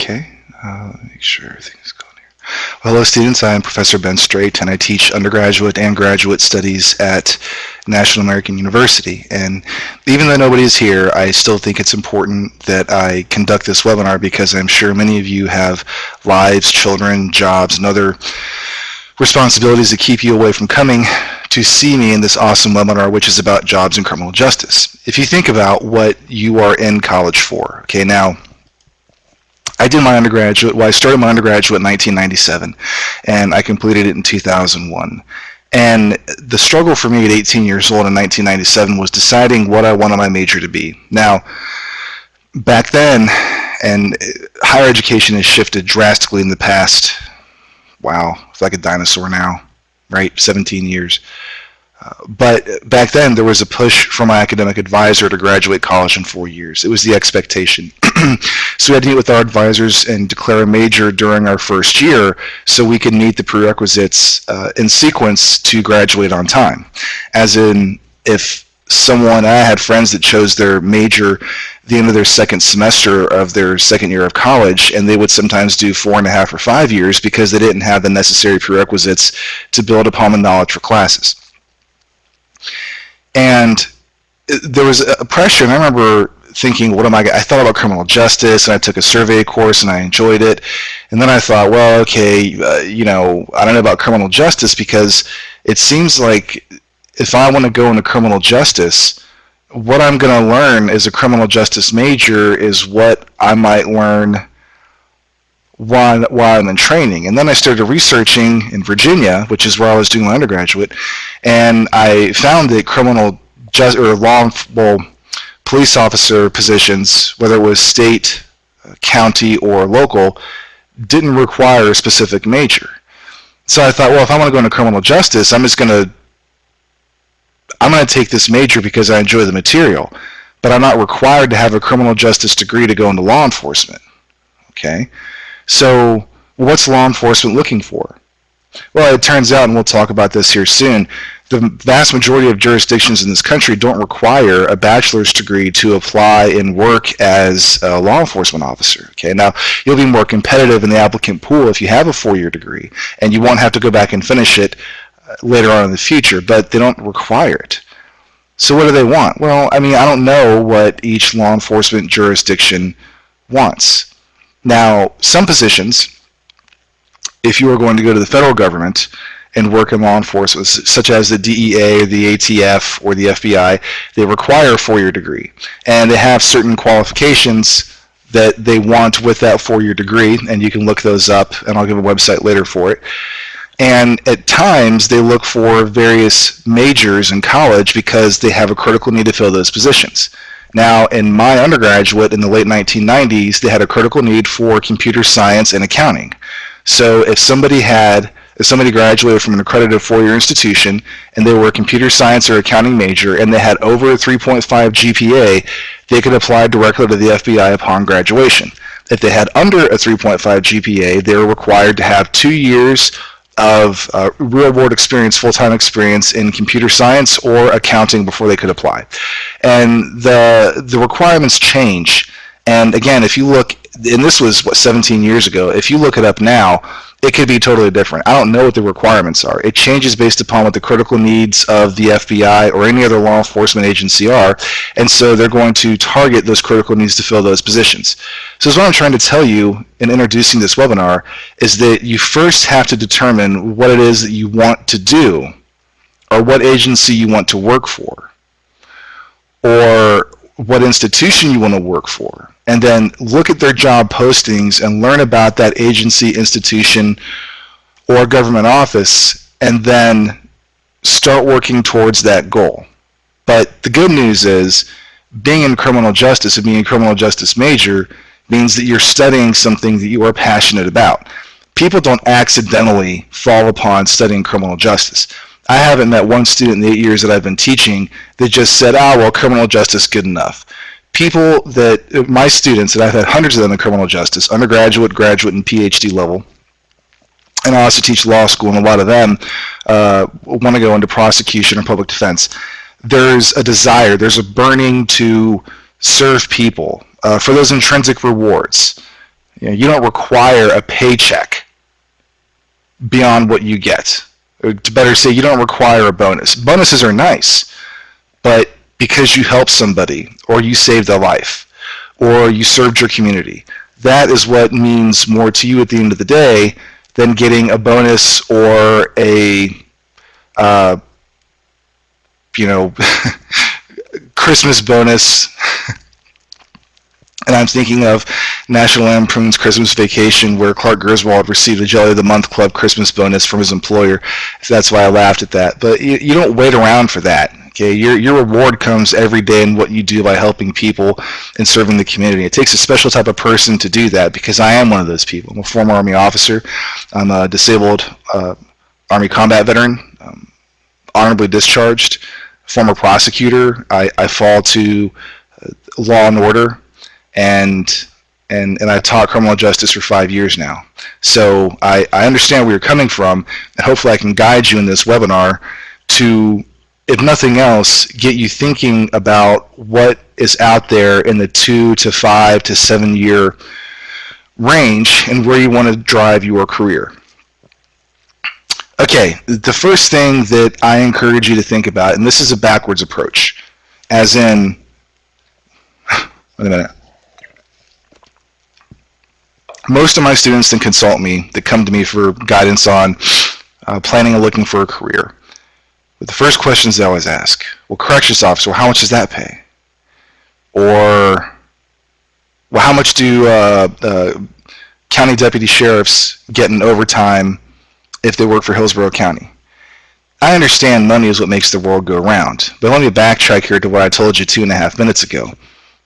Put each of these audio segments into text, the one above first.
Okay, make sure everything's going here. Well, hello students, I am Professor Ben Straight and I teach undergraduate and graduate studies at National American University. And even though nobody is here, I still think it's important that I conduct this webinar because I'm sure many of you have lives, children, jobs, and other responsibilities that keep you away from coming to see me in this awesome webinar, which is about jobs and criminal justice. If you think about what you are in college for, okay, now, I started my undergraduate in 1997, and I completed it in 2001. And the struggle for me at 18 years old in 1997 was deciding what I wanted my major to be. Now, back then, and higher education has shifted drastically in the past, wow, it's like a dinosaur now, right? 17 years. But back then, there was a push from my academic advisor to graduate college in 4 years. It was the expectation. So we had to meet with our advisors and declare a major during our first year so we could meet the prerequisites in sequence to graduate on time. As in, if I had friends that chose their major at the end of their second semester of their second year of college, and they would sometimes do 4.5 or 5 years because they didn't have the necessary prerequisites to build upon the knowledge for classes. And there was a pressure, and I remember thinking, I thought about criminal justice, and I took a survey course, and I enjoyed it. And then I thought, well, okay, I don't know about criminal justice because it seems like if I want to go into criminal justice, what I'm going to learn as a criminal justice major is what I might learn while I'm in training. And then I started researching in Virginia, which is where I was doing my undergraduate, and I found that police officer positions, whether it was state, county, or local, didn't require a specific major. So I thought, well, if I want to go into criminal justice, I'm going to take this major because I enjoy the material, but I'm not required to have a criminal justice degree to go into law enforcement. Okay? So what's law enforcement looking for? Well, it turns out, and we'll talk about this here soon, the vast majority of jurisdictions in this country don't require a bachelor's degree to apply and work as a law enforcement officer. Okay, now you'll be more competitive in the applicant pool if you have a 4-year degree, and you won't have to go back and finish it later on in the future, but they don't require it. So what do they want? Well, I don't know what each law enforcement jurisdiction wants. Now, some positions, if you are going to go to the federal government and work in law enforcement, such as the DEA, the ATF, or the FBI, they require a 4-year degree. And they have certain qualifications that they want with that 4-year degree, and you can look those up, and I'll give a website later for it. And at times, they look for various majors in college because they have a critical need to fill those positions. Now, in my undergraduate in the late 1990s, they had a critical need for computer science and accounting. So if somebody graduated from an accredited 4-year institution and they were a computer science or accounting major and they had over a 3.5 GPA, they could apply directly to the FBI upon graduation. If they had under a 3.5 GPA, they were required to have 2 years of real-world experience, full-time experience in computer science or accounting before they could apply. And the requirements change. And again, if you look, and this was, 17 years ago, if you look it up now, it could be totally different. I don't know what the requirements are. It changes based upon what the critical needs of the FBI or any other law enforcement agency are, and so they're going to target those critical needs to fill those positions. So what I'm trying to tell you in introducing this webinar is that you first have to determine what it is that you want to do, or what agency you want to work for, or what institution you want to work for, and then look at their job postings and learn about that agency, institution, or government office, and then start working towards that goal. But the good news is, being in criminal justice and being a criminal justice major means that you're studying something that you are passionate about. People don't accidentally fall upon studying criminal justice. I haven't met one student in the 8 years that I've been teaching that just said, well, criminal justice, good enough. My students, and I've had hundreds of them in criminal justice, undergraduate, graduate, and PhD level, and I also teach law school, and a lot of them want to go into prosecution or public defense. There's a desire, there's a burning to serve people for those intrinsic rewards. You don't require a paycheck beyond what you get. Or to better say, you don't require a bonus. Bonuses are nice, but because you helped somebody, or you saved a life, or you served your community, that is what means more to you at the end of the day than getting a bonus or a Christmas bonus. And I'm thinking of National Lampoon's Christmas Vacation, where Clark Griswold received a Jelly of the Month Club Christmas bonus from his employer. So that's why I laughed at that. But you don't wait around for that. Okay, your reward comes every day in what you do by helping people and serving the community. It takes a special type of person to do that, because I am one of those people. I'm a former Army officer. I'm a disabled Army combat veteran, honorably discharged, former prosecutor. I fall to law and order, and I taught criminal justice for 5 years now. So I understand where you're coming from, and hopefully I can guide you in this webinar to, if nothing else, get you thinking about what is out there in the 2 to 5 to 7 year range and where you want to drive your career. Okay, the first thing that I encourage you to think about, and this is a backwards approach, as in, wait a minute. Most of my students that consult me, that come to me for guidance on planning and looking for a career, but the first questions they always ask, well, corrections officer, how much does that pay? Or, well, how much do county deputy sheriffs get in overtime if they work for Hillsborough County? I understand money is what makes the world go round, but let me backtrack here to what I told you 2.5 minutes ago.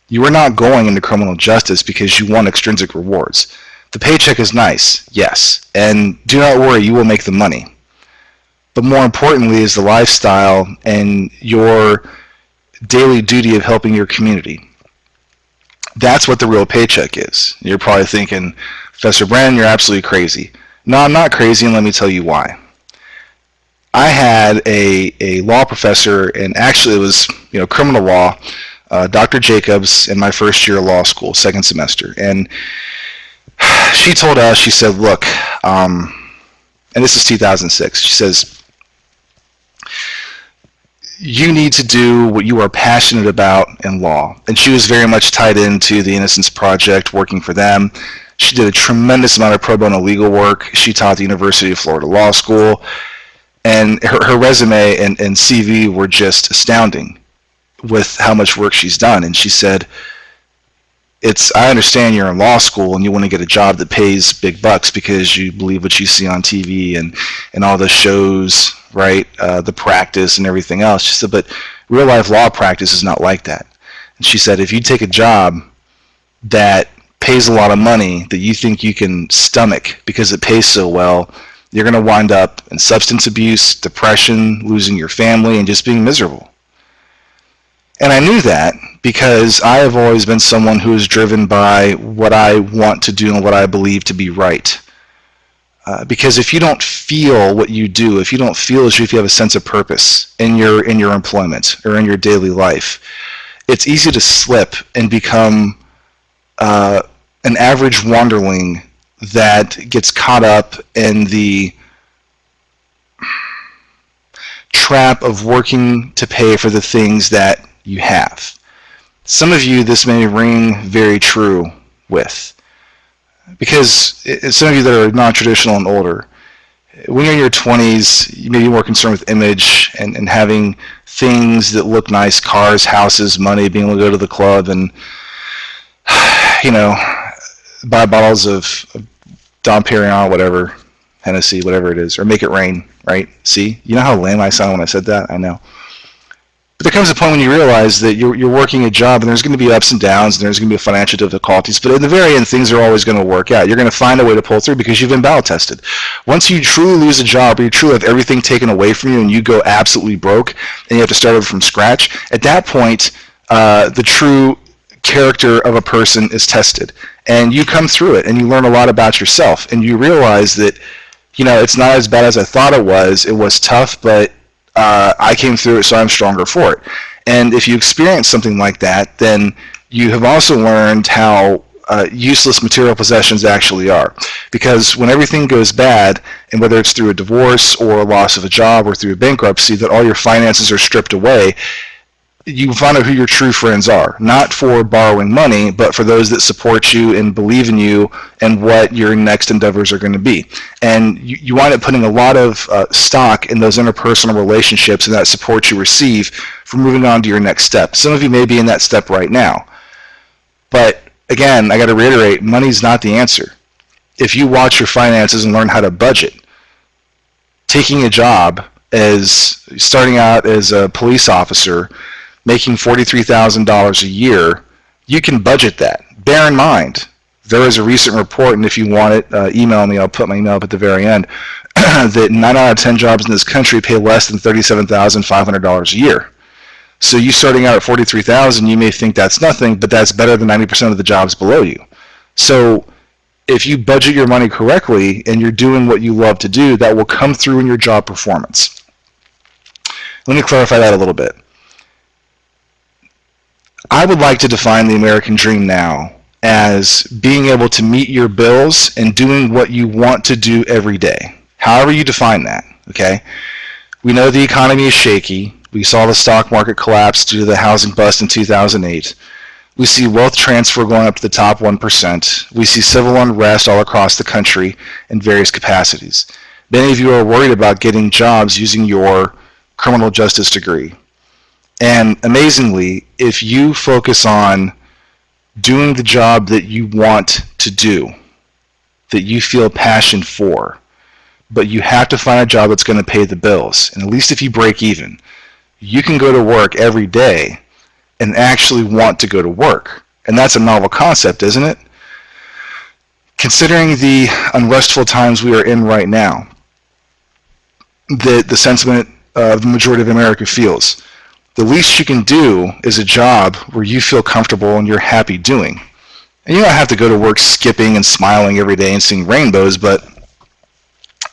You are not going into criminal justice because you want extrinsic rewards. The paycheck is nice, yes, and do not worry, you will make the money. But more importantly is the lifestyle and your daily duty of helping your community. That's what the real paycheck is. You're probably thinking, Professor Brennan, you're absolutely crazy. No, I'm not crazy, and let me tell you why. I had a law professor, and actually it was criminal law, Dr. Jacobs, in my first year of law school, second semester. And she told us, she said, look, and this is 2006, she says, you need to do what you are passionate about in law. And she was very much tied into the Innocence Project, working for them. She did a tremendous amount of pro bono legal work. She taught at the University of Florida Law School. And her resume and CV were just astounding with how much work she's done. And she said, I understand you're in law school and you want to get a job that pays big bucks because you believe what you see on TV and all the shows, right? The practice and everything else. She said, but real life law practice is not like that. And she said, if you take a job that pays a lot of money that you think you can stomach because it pays so well, you're going to wind up in substance abuse, depression, losing your family, and just being miserable. And I knew that because I have always been someone who is driven by what I want to do and what I believe to be right. Because if you don't feel what you do, if you don't feel as if you have a sense of purpose in your employment or in your daily life, it's easy to slip and become an average wanderling that gets caught up in the trap of working to pay for the things that you have. Some of you, this may ring very true with, because some of you that are non-traditional and older, when you're in your 20s, you may be more concerned with image and having things that look nice, cars, houses, money, being able to go to the club and, buy bottles of Dom Perignon, whatever, Hennessy, whatever it is, or make it rain, right? See? You know how lame I sound when I said that? I know. But there comes a point when you realize that you're working a job and there's going to be ups and downs and there's going to be financial difficulties, but in the very end, things are always going to work out. You're going to find a way to pull through because you've been battle tested. Once you truly lose a job or you truly have everything taken away from you and you go absolutely broke and you have to start over from scratch, at that point, the true character of a person is tested. And you come through it and you learn a lot about yourself and you realize that, it's not as bad as I thought it was. It was tough, but I came through it, so I'm stronger for it. And if you experience something like that, then you have also learned how useless material possessions actually are. Because when everything goes bad, and whether it's through a divorce or a loss of a job or through a bankruptcy, that all your finances are stripped away, you find out who your true friends are, not for borrowing money, but for those that support you and believe in you and what your next endeavors are going to be. And you wind up putting a lot of stock in those interpersonal relationships and that support you receive for moving on to your next step. Some of you may be in that step right now. But again, I got to reiterate, money's not the answer. If you watch your finances and learn how to budget, taking a job as starting out as a police officer, making $43,000 a year, you can budget that. Bear in mind, there is a recent report, and if you want it, email me. I'll put my email up at the very end, that 9 out of 10 jobs in this country pay less than $37,500 a year. So you starting out at $43,000, you may think that's nothing, but that's better than 90% of the jobs below you. So if you budget your money correctly and you're doing what you love to do, that will come through in your job performance. Let me clarify that a little bit. I would like to define the American dream now as being able to meet your bills and doing what you want to do every day. However you define that, okay? We know the economy is shaky. We saw the stock market collapse due to the housing bust in 2008. We see wealth transfer going up to the top 1%. We see civil unrest all across the country in various capacities. Many of you are worried about getting jobs using your criminal justice degree. And amazingly, if you focus on doing the job that you want to do, that you feel passion for, but you have to find a job that's going to pay the bills, and at least if you break even, you can go to work every day and actually want to go to work. And that's a novel concept, isn't it? Considering the unrestful times we are in right now, the sentiment of the majority of America feels, the least you can do is a job where you feel comfortable and you're happy doing. And you don't have to go to work skipping and smiling every day and seeing rainbows, but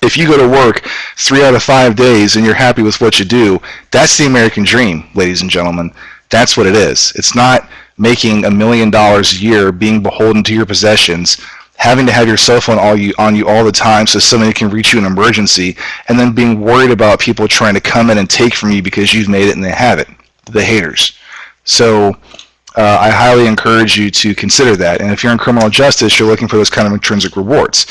if you go to work 3 out of 5 days and you're happy with what you do, that's the American dream, ladies and gentlemen. That's what it is. It's not making $1 million a year, being beholden to your possessions, having to have your cell phone on you all the time so somebody can reach you in an emergency, and then being worried about people trying to come in and take from you because you've made it and they have it, the haters. So I highly encourage you to consider that. And if you're in criminal justice, you're looking for those kind of intrinsic rewards.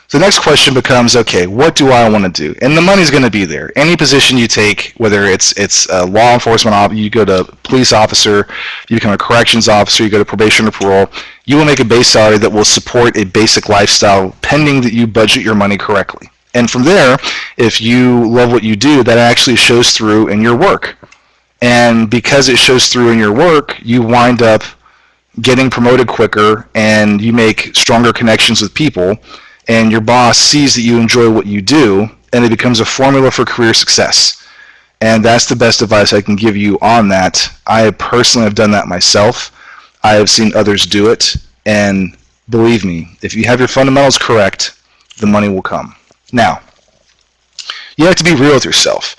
So the next question becomes, okay, what do I want to do? And the money's going to be there. Any position you take, whether it's a law enforcement, you go to police officer, you become a corrections officer, you go to probation or parole, you will make a base salary that will support a basic lifestyle pending that you budget your money correctly. And from there, if you love what you do, that actually shows through in your work. And because it shows through in your work, you wind up getting promoted quicker and you make stronger connections with people. And your boss sees that you enjoy what you do, and it becomes a formula for career success. And that's the best advice I can give you on that. I personally have done that myself. I have seen others do it, and believe me, if you have your fundamentals correct, the money will come. Now, you have to be real with yourself.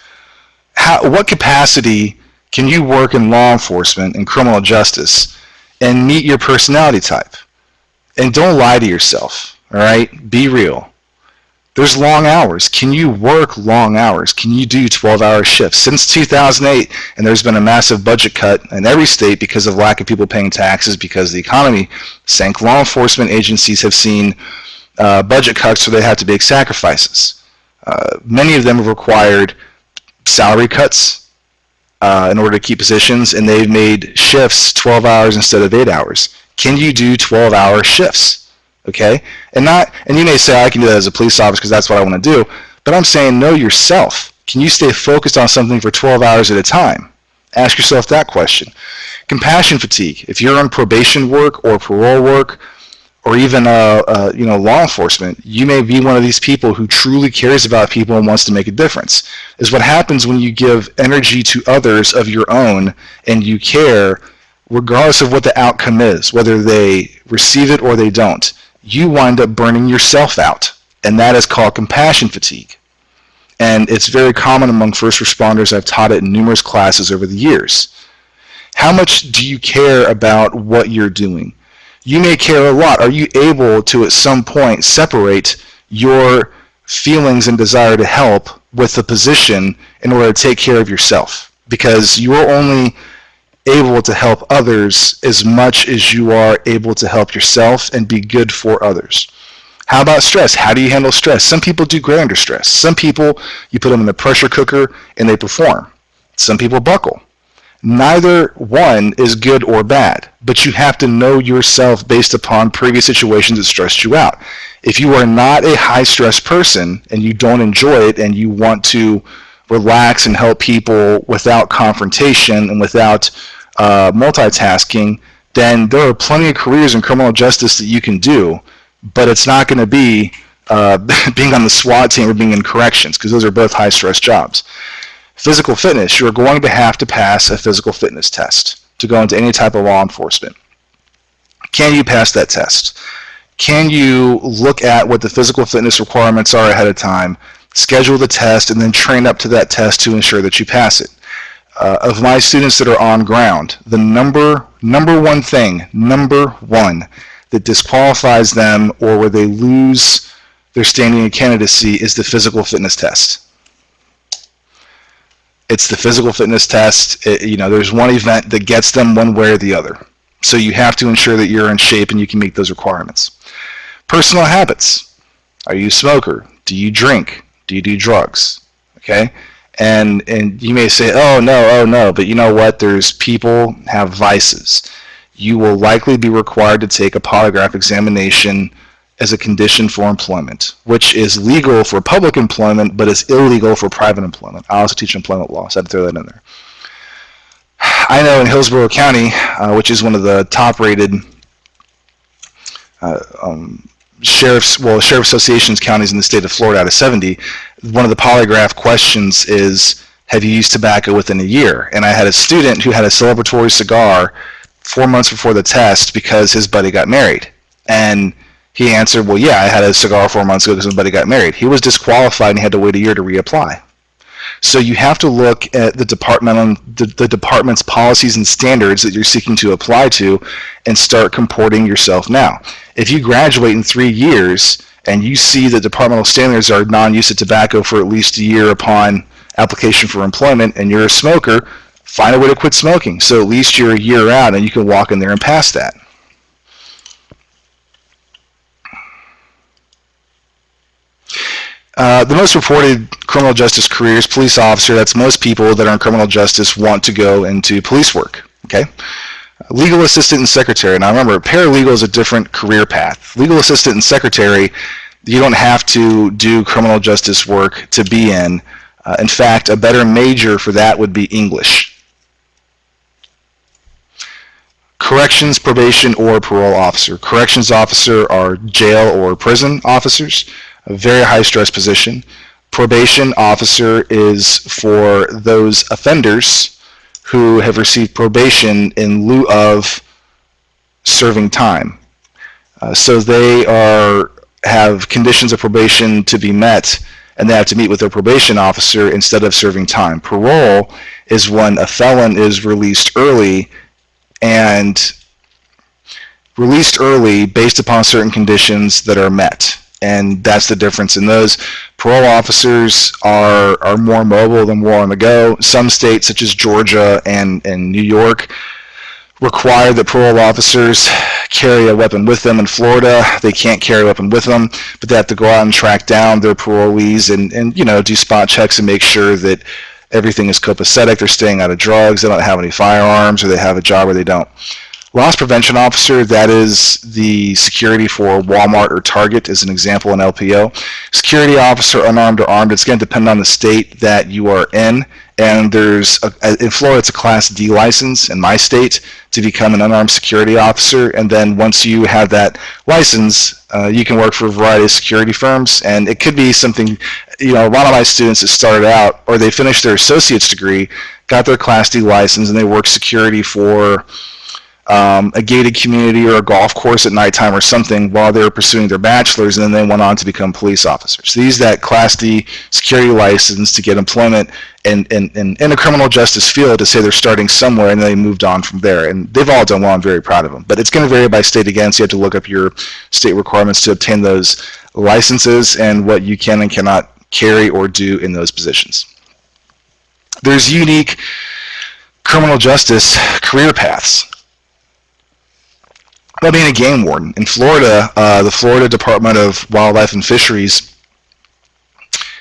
What capacity can you work in law enforcement and criminal justice and meet your personality type? And don't lie to yourself. All right, be real. There's long hours. Can you work long hours? Can you do 12-hour shifts? Since 2008, and there's been a massive budget cut in every state because of lack of people paying taxes because the economy sank, law enforcement agencies have seen budget cuts, so they have to make sacrifices. Many of them have required salary cuts in order to keep positions, and they've made shifts 12 hours instead of 8 hours. Can you do 12-hour shifts? Okay, and you may say, I can do that as a police officer because that's what I want to do, but I'm saying know yourself. Can you stay focused on something for 12 hours at a time? Ask yourself that question. Compassion fatigue. If you're on probation work or parole work or even law enforcement, you may be one of these people who truly cares about people and wants to make a difference. Is what happens when you give energy to others of your own and you care regardless of what the outcome is, whether they receive it or they don't. You wind up burning yourself out, and that is called compassion fatigue. And it's very common among first responders. I've taught it in numerous classes over the years. How much do you care about what you're doing? You may care a lot. Are you able to at some point separate your feelings and desire to help with the position in order to take care of yourself? Because you are only able to help others as much as you are able to help yourself and be good for others. How about stress? How do you handle stress? Some people do great under stress. Some people, you put them in the pressure cooker and they perform. Some people buckle. Neither one is good or bad, but you have to know yourself based upon previous situations that stressed you out. If you are not a high-stress person and you don't enjoy it and you want to relax and help people without confrontation and without multitasking, then there are plenty of careers in criminal justice that you can do, but it's not going to be being on the SWAT team or being in corrections, because those are both high-stress jobs. Physical fitness, you're going to have to pass a physical fitness test to go into any type of law enforcement. Can you pass that test? Can you look at what the physical fitness requirements are ahead of time, schedule the test, and then train up to that test to ensure that you pass it? Of my students that are on ground, the number one thing that disqualifies them or where they lose their standing in candidacy is the physical fitness test. It's the physical fitness test. There's one event that gets them one way or the other. So you have to ensure that you're in shape and you can meet those requirements. Personal habits. Are you a smoker? Do you drink? Do you do drugs? Okay? And you may say, oh no, but you know what? There's people have vices. You will likely be required to take a polygraph examination as a condition for employment, which is legal for public employment, but is illegal for private employment. I also teach employment law, so I had to throw that in there. I know in Hillsborough County, which is one of the top-rated sheriff's associations counties in the state of Florida out of 70, one of the polygraph questions is, have you used tobacco within a year? And I had a student who had a celebratory cigar 4 months before the test because his buddy got married. And he answered, well, yeah, I had a cigar 4 months ago because my buddy got married. He was disqualified and he had to wait a year to reapply. So you have to look at the department's policies and standards that you're seeking to apply to and start comporting yourself now. If you graduate in 3 years and you see that departmental standards are non-use of tobacco for at least a year upon application for employment and you're a smoker, find a way to quit smoking. So at least you're a year out and you can walk in there and pass that. The most reported criminal justice careers, police officer, that's most people that are in criminal justice want to go into police work, okay? Legal assistant and secretary. Now remember, paralegal is a different career path. Legal assistant and secretary, you don't have to do criminal justice work to be in. In fact, a better major for that would be English. Corrections, probation, or parole officer. Corrections officer are jail or prison officers. A very high stress position. Probation officer is for those offenders who have received probation in lieu of serving time. So they have conditions of probation to be met and they have to meet with their probation officer instead of serving time. Parole is when a felon is released early based upon certain conditions that are met. And that's the difference in those. Parole officers are more mobile than more on the go. Some states, such as Georgia and New York, require that parole officers carry a weapon with them. In Florida, they can't carry a weapon with them, but they have to go out and track down their parolees and do spot checks and make sure that everything is copacetic. They're staying out of drugs. They don't have any firearms, or they have a job where they don't. Loss prevention officer, that is the security for Walmart or Target, as an example in LPO. Security officer, unarmed or armed, it's going to depend on the state that you are in. And in Florida, it's a Class D license in my state to become an unarmed security officer. And then once you have that license, you can work for a variety of security firms. And it could be something, a lot of my students that started out, or they finished their associate's degree, got their Class D license, and they work security for a gated community or a golf course at nighttime or something while they were pursuing their bachelor's, and then they went on to become police officers. They used that Class D security license to get employment in a criminal justice field to say they're starting somewhere, and then they moved on from there. And they've all done well. I'm very proud of them. But it's going to vary by state again, so you have to look up your state requirements to obtain those licenses and what you can and cannot carry or do in those positions. There's unique criminal justice career paths. About being a game warden. In Florida, the Florida Department of Wildlife and Fisheries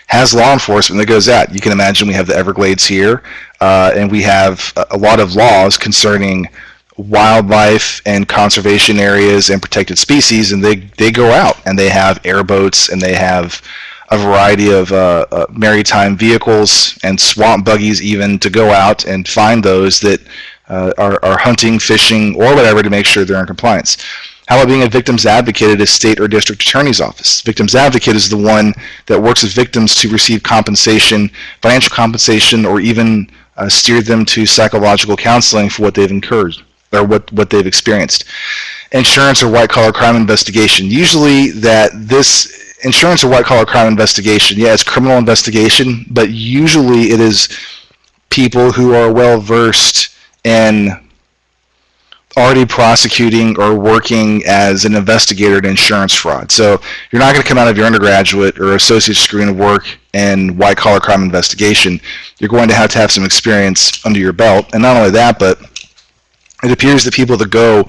has law enforcement that goes out. You can imagine we have the Everglades here, and we have a lot of laws concerning wildlife and conservation areas and protected species, and they go out and they have airboats and they have a variety of maritime vehicles and swamp buggies even to go out and find those that are hunting, fishing, or whatever to make sure they're in compliance. How about being a victim's advocate at a state or district attorney's office? Victim's advocate is the one that works with victims to receive compensation, financial compensation, or even steer them to psychological counseling for what they've incurred or what they've experienced. Insurance or white-collar crime investigation. Usually this insurance or white-collar crime investigation, yeah, it's criminal investigation, but usually it is people who are well-versed in already prosecuting or working as an investigator in insurance fraud. So you're not going to come out of your undergraduate or associate's degree and work in white-collar crime investigation. You're going to have some experience under your belt. And not only that, but it appears that people that go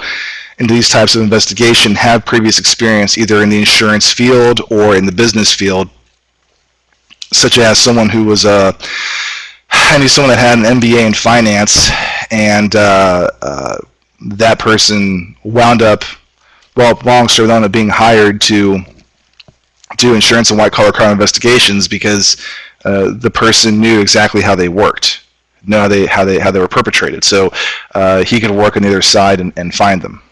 into these types of investigation have previous experience either in the insurance field or in the business field, such as someone who was I knew someone that had an MBA in finance, and that person wound up, well, long story, wound up being hired to do insurance and white-collar crime investigations because the person knew exactly how they worked, knew how they were perpetrated. So he could work on either side and find them.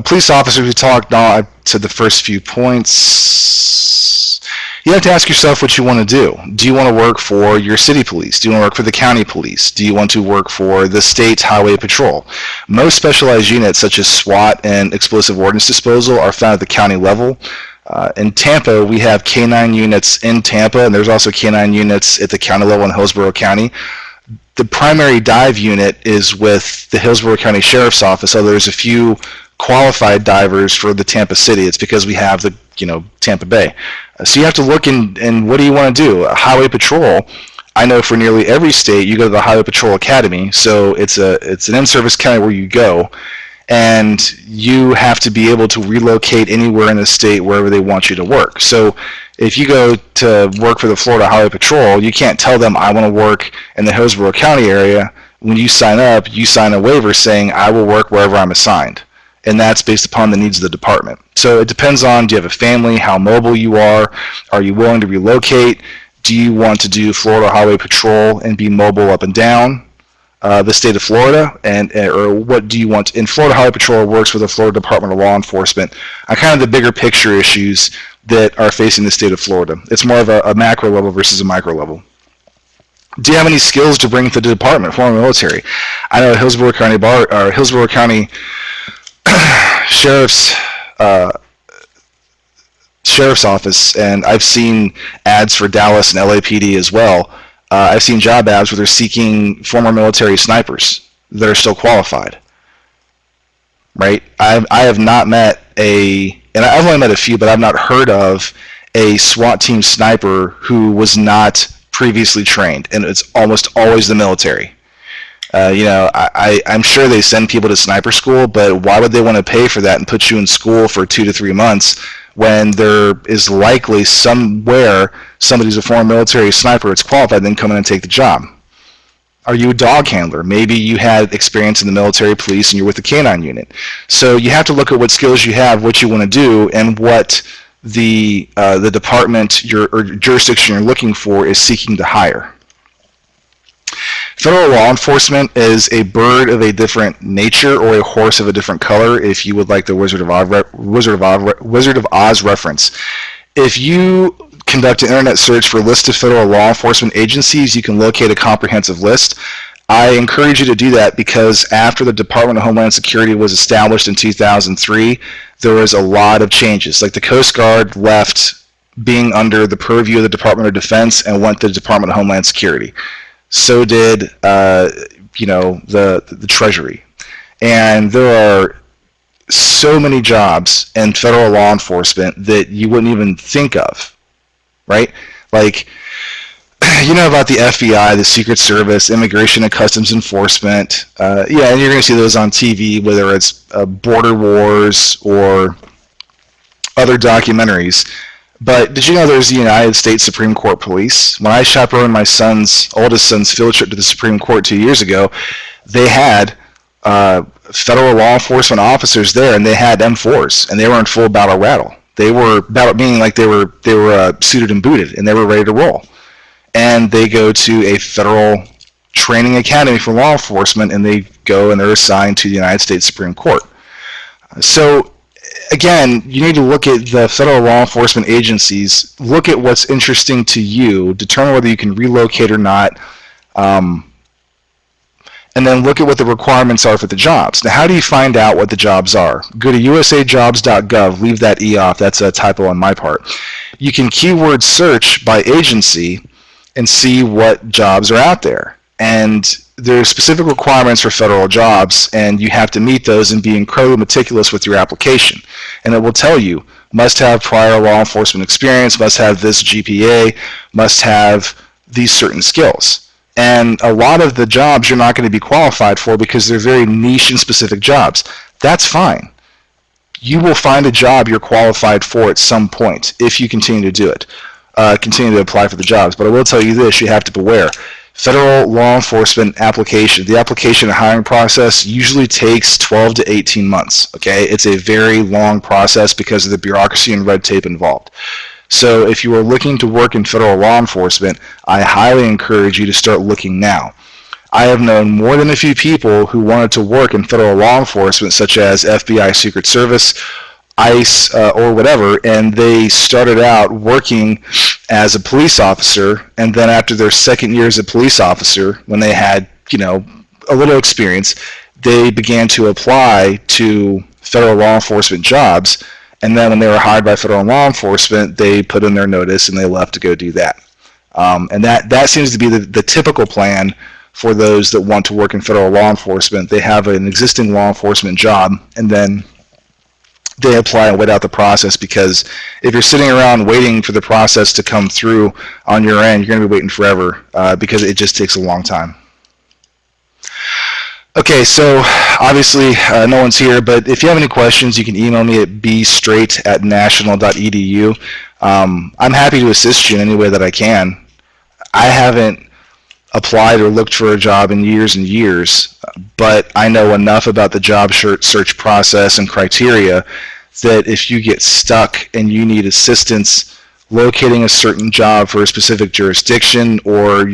Police officers, we talked to the first few points. You have to ask yourself what you want to do. Do you want to work for your city police? Do you want to work for the county police? Do you want to work for the state highway patrol? Most specialized units such as SWAT and explosive ordnance disposal are found at the county level. In Tampa, we have K-9 units in Tampa, and there's also K-9 units at the county level in Hillsborough County. The primary dive unit is with the Hillsborough County Sheriff's Office, although there's a few qualified divers for the Tampa City. It's because we have the, Tampa Bay. So you have to look in what do you want to do? Highway patrol, I know for nearly every state you go to the Highway Patrol Academy, so it's an in-service county where you go, and you have to be able to relocate anywhere in the state wherever they want you to work. So if you go to work for the Florida Highway Patrol, you can't tell them I want to work in the Hillsborough County area. When you sign up, you sign a waiver saying I will work wherever I'm assigned. And that's based upon the needs of the department. So it depends on, do you have a family, how mobile you are you willing to relocate, do you want to do Florida Highway Patrol and be mobile up and down the state of Florida, or what do you want? And Florida Highway Patrol works with the Florida Department of Law Enforcement on kind of the bigger picture issues that are facing the state of Florida. It's more of a macro level versus a micro level. Do you have any skills to bring to the department, former military? I know Hillsborough County Sheriff's Office, and I've seen ads for Dallas and LAPD as well. I've seen job ads where they're seeking former military snipers that are still qualified. Right? I have not met and I've only met a few, but I've not heard of a SWAT team sniper who was not previously trained, and it's almost always the military. I'm sure they send people to sniper school, but why would they want to pay for that and put you in school for 2 to 3 months when there is likely somewhere somebody who's a former military sniper that's qualified then come in and take the job? Are you a dog handler? Maybe you had experience in the military police and you're with the K-9 unit. So you have to look at what skills you have, what you want to do, and what the department or jurisdiction you're looking for is seeking to hire. Federal law enforcement is a bird of a different nature or a horse of a different color, if you would like the Wizard of Oz reference. If you conduct an internet search for a list of federal law enforcement agencies, you can locate a comprehensive list. I encourage you to do that because after the Department of Homeland Security was established in 2003, there was a lot of changes. Like the Coast Guard left being under the purview of the Department of Defense and went to the Department of Homeland Security. So did the Treasury. And there are so many jobs in federal law enforcement that you wouldn't even think of, right? Like, you know about the FBI, the Secret Service, Immigration and Customs Enforcement. And you're going to see those on TV, whether it's Border Wars or other documentaries. But did you know there's the United States Supreme Court Police? When I chaperoned my oldest son's field trip to the Supreme Court 2 years ago, they had federal law enforcement officers there, and they had M4s, and they were in full battle rattle. They were meaning like they were suited and booted, and they were ready to roll. And they go to a federal training academy for law enforcement, and they go and they're assigned to the United States Supreme Court. So again, you need to look at the federal law enforcement agencies, look at what's interesting to you, determine whether you can relocate or not, and then look at what the requirements are for the jobs. Now, how do you find out what the jobs are? Go to usajobs.gov, leave that E off, that's a typo on my part. You can keyword search by agency and see what jobs are out there. And there's specific requirements for federal jobs, and you have to meet those and be incredibly meticulous with your application. And it will tell you, must have prior law enforcement experience, must have this GPA, must have these certain skills. And a lot of the jobs you're not going to be qualified for because they're very niche and specific jobs. That's fine. You will find a job you're qualified for at some point if you continue to do it. Continue to apply for the jobs. But I will tell you this, you have to beware. Federal law enforcement application, the application and hiring process usually takes 12 to 18 months. Okay, it's a very long process because of the bureaucracy and red tape involved. So if you are looking to work in federal law enforcement, I highly encourage you to start looking now. I have known more than a few people who wanted to work in federal law enforcement, such as FBI, Secret Service, ICE, or whatever, and they started out working as a police officer, and then after their second year as a police officer, when they had, a little experience, they began to apply to federal law enforcement jobs, and then when they were hired by federal law enforcement, they put in their notice and they left to go do that. And that seems to be the typical plan for those that want to work in federal law enforcement. They have an existing law enforcement job, and then they apply and wait out the process, because if you're sitting around waiting for the process to come through on your end, you're going to be waiting forever because it just takes a long time. Okay, so obviously no one's here, but if you have any questions, you can email me at bstraight@national.edu. I'm happy to assist you in any way that I can. I haven't applied or looked for a job in years and years, but I know enough about the job search process and criteria that if you get stuck and you need assistance locating a certain job for a specific jurisdiction, or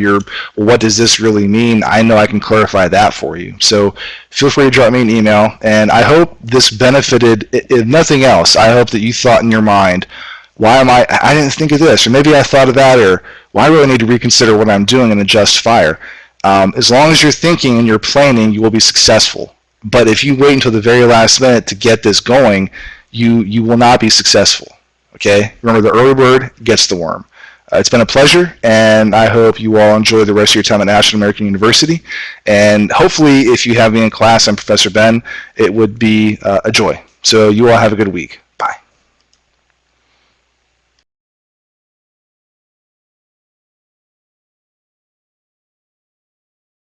what does this really mean, I know I can clarify that for you. So feel free to drop me an email, and I hope this benefited. If nothing else, I hope that you thought in your mind, I didn't think of this, or maybe I thought of that, or I really need to reconsider what I'm doing and adjust fire. As long as you're thinking and you're planning, you will be successful. But if you wait until the very last minute to get this going, you will not be successful. Okay? Remember, the early bird gets the worm. It's been a pleasure, and I hope you all enjoy the rest of your time at National American University. And hopefully, if you have me in class, I'm Professor Ben, it would be a joy. So you all have a good week.